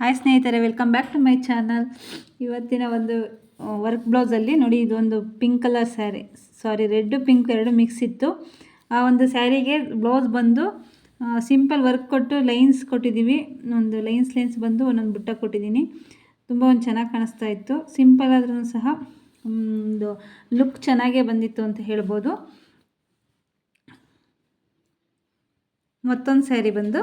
Hi ಸ್ನೇಹಿತರೆ, welcome back to my channel. ಇವತ್ತಿನ ಒಂದು ವರ್ಕ್ ಬ್ಲೌಸಲ್ಲಿ ನೋಡಿ, ಇದೊಂದು pink colour sari red pink ಎರಡು ಮಿಕ್ಸ್ ಇತ್ತು. ಆ ಒಂದು ಸ್ಯಾರಿಗೆ ಬ್ಲೌಸ್ ಬಂದು ಸಿಂಪಲ್ ವರ್ಕ್ ಕೊಟ್ಟು ಲೈನ್ಸ್ ಕೊಟ್ಟಿದ್ದೀವಿ. ಒಂದು ಲೈನ್ಸ್ ಬಂದು ಒಂದೊಂದು ಬುಟ್ಟ ಕೊಟ್ಟಿದ್ದೀನಿ. ತುಂಬ ಚೆನ್ನಾಗಿ ಕಾಣಿಸ್ತಾ ಇತ್ತು. ಸಿಂಪಲ್ ಆದ್ರೂ ಸಹ ಒಂದು ಲುಕ್ ಚೆನ್ನಾಗೇ ಬಂದಿತ್ತು ಅಂತ ಹೇಳ್ಬೋದು. ಮತ್ತೊಂದು ಸ್ಯಾರಿ ಬಂದು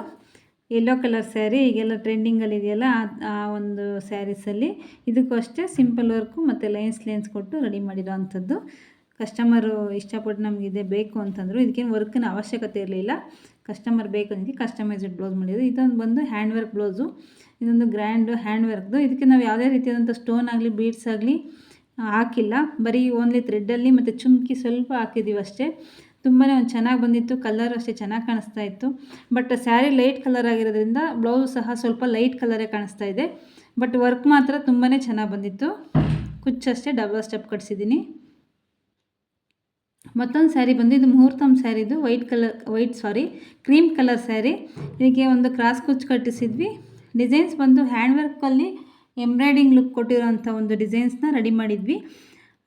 ಯೆಲ್ಲೋ ಕಲರ್ ಸ್ಯಾರಿ, ಈಗೆಲ್ಲ ಟ್ರೆಂಡಿಂಗಲ್ಲಿ ಇದೆಯಲ್ಲ ಆ ಒಂದು ಸ್ಯಾರೀಸಲ್ಲಿ ಇದಕ್ಕೂ ಅಷ್ಟೇ ಸಿಂಪಲ್ ವರ್ಕು ಮತ್ತು ಲೈನ್ಸ್ ಕೊಟ್ಟು ರೆಡಿ ಮಾಡಿರೋ ಅಂಥದ್ದು. ಕಸ್ಟಮರು ಇಷ್ಟಪಟ್ಟು ನಮಗಿದೆ ಬೇಕು ಅಂತಂದರು. ಇದಕ್ಕೇನು ವರ್ಕಿನ ಅವಶ್ಯಕತೆ ಇರಲಿಲ್ಲ. ಕಸ್ಟಮರ್ ಬೇಕಂದು ಕಸ್ಟಮೈಸ್ಡ್ ಬ್ಲೌಸ್ ಮಾಡಿದ್ದು. ಇದೊಂದು ಬಂದು ಹ್ಯಾಂಡ್ ವರ್ಕ್ ಬ್ಲೌಸು. ಇದೊಂದು ಗ್ರ್ಯಾಂಡು ಹ್ಯಾಂಡ್ ವರ್ಕ್ದು. ಇದಕ್ಕೆ ನಾವು ಯಾವುದೇ ರೀತಿಯಾದಂಥ ಸ್ಟೋನ್ ಆಗಲಿ ಬೀಡ್ಸ್ ಆಗಲಿ ಹಾಕಿಲ್ಲ. ಬರೀ ಓನ್ಲಿ ಥ್ರೆಡ್ಡಲ್ಲಿ ಮತ್ತು ಚುಮ್ಕಿ ಸ್ವಲ್ಪ ಹಾಕಿದ್ದೀವಿ ಅಷ್ಟೇ. ತುಂಬಾ ಒಂದು ಚೆನ್ನಾಗಿ ಬಂದಿತ್ತು. ಕಲರ್ ಅಷ್ಟೇ ಚೆನ್ನಾಗಿ ಕಾಣಿಸ್ತಾ ಇತ್ತು. ಬಟ್ ಸ್ಯಾರಿ ಲೈಟ್ ಕಲರ್ ಆಗಿರೋದ್ರಿಂದ ಬ್ಲೌಸ್ ಸಹ ಸ್ವಲ್ಪ ಲೈಟ್ ಕಲರೇ ಕಾಣಿಸ್ತಾ ಇದೆ. ಬಟ್ ವರ್ಕ್ ಮಾತ್ರ ತುಂಬಾ ಚೆನ್ನಾಗಿ ಬಂದಿತ್ತು. ಕುಚ್ಚಷ್ಟೇ ಡಬಲ್ ಸ್ಟೆಪ್ ಕಟ್ಸಿದ್ದೀನಿ. ಮತ್ತೊಂದು ಸ್ಯಾರಿ ಬಂದು ಇದು ಮುಹೂರ್ತಮ್ ಸ್ಯಾರಿದು ಕ್ರೀಮ್ ಕಲರ್ ಸ್ಯಾರಿ. ಇದಕ್ಕೆ ಒಂದು ಕ್ರಾಸ್ ಕುಚ್ಚು ಕಟ್ಟಿಸಿದ್ವಿ. ಡಿಸೈನ್ಸ್ ಬಂದು ಹ್ಯಾಂಡ್ ವರ್ಕಲ್ಲಿ ಎಂಬ್ರಾಯ್ಡಿಂಗ್ ಲುಕ್ ಕೊಟ್ಟಿರೋಂಥ ಒಂದು ಡಿಸೈನ್ಸ್ನ ರೆಡಿ ಮಾಡಿದ್ವಿ.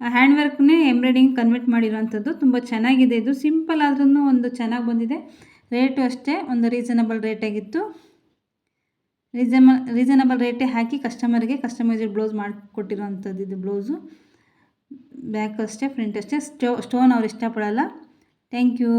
ಹ್ಯಾಂಡ್ ವರ್ಕ್ನೇ ಎಂಬ್ರಾಯ್ಡಿಂಗ್ ಕನ್ವರ್ಟ್ ಮಾಡಿರೋಂಥದ್ದು. ತುಂಬ ಚೆನ್ನಾಗಿದೆ. ಇದು ಸಿಂಪಲ್ ಆದ್ರೂ ಒಂದು ಚೆನ್ನಾಗಿ ಬಂದಿದೆ. ರೇಟು ಅಷ್ಟೇ ಒಂದು ರೀಸನಬಲ್ ರೇಟಾಗಿತ್ತು. ರೀಸನಬಲ್ ರೇಟೇ ಹಾಕಿ ಕಸ್ಟಮರ್ಗೆ ಕಸ್ಟಮೈಸ್ಡ್ ಬ್ಲೌಸ್ ಮಾಡಿಕೊಟ್ಟಿರೋಂಥದ್ದು. ಇದು ಬ್ಲೌಸು ಬ್ಯಾಕ್ ಅಷ್ಟೇ, ಫ್ರಂಟ್ ಅಷ್ಟೇ. ಸ್ಟೋನ್ ಅವ್ರು ಇಷ್ಟಪಡಲ್ಲ. Thank you.